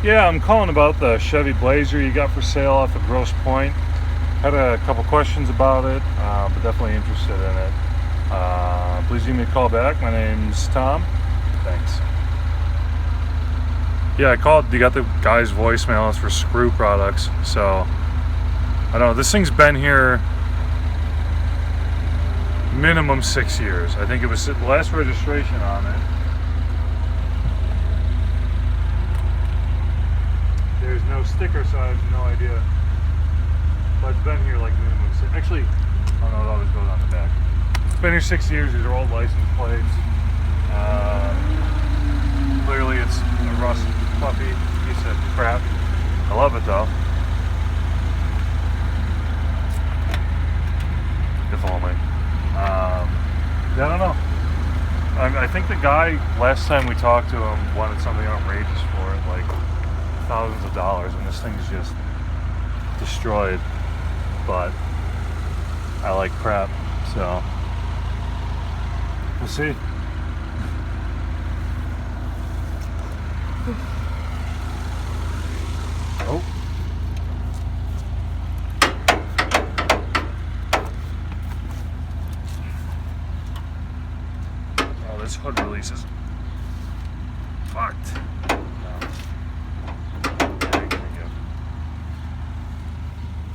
Yeah, I'm calling about the Chevy Blazer you got for sale off of Grosse Point. Had a couple questions about it, but definitely interested in it. Please give me a call back. My name's Tom. Thanks. Yeah, I called. You got the guy's voicemail. It's for Screw Products. So, I don't know. This thing's been here minimum 6 years. I think it was the last registration on it. There's no sticker, so I have no idea. But it's been here like minimum six. Actually, oh no, it always goes on the back. It's been here 6 years. These are old license plates. Clearly, it's a rust puppy piece of crap. I love it though. If only. Yeah, I don't know. I think the guy last time we talked to him wanted something outrageous for it, like thousands of dollars, and this thing's just destroyed. But I like crap, so we'll see. Oh. Oh, this hood release is fucked.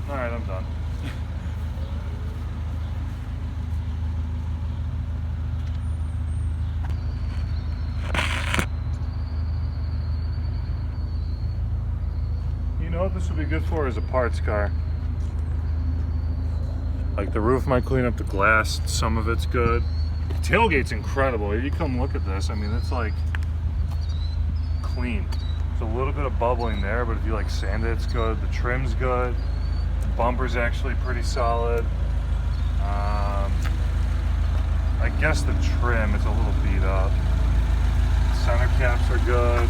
Alright, I'm done. You know what this would be good for is a parts car. Like the roof might clean up the glass, some of it's good. The tailgate's incredible. If you come look at this, I mean, it's like clean. There's a little bit of bubbling there, but if you like sand it, it's good. The trim's good. The bumper's actually pretty solid. I guess the trim is a little beat up. Center caps are good.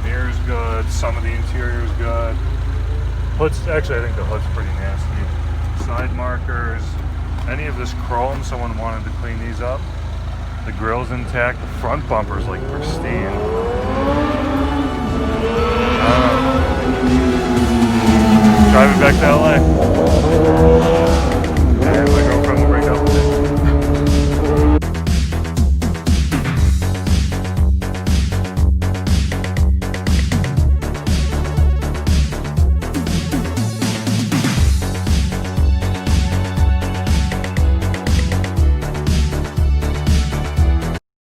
Mirror's good. Some of the interior's good. Hood's, actually, I think the hood's pretty nasty. Side markers. Any of this chrome, someone wanted to clean these up. The grill's intact. The front bumper's like pristine. Driving back to LA.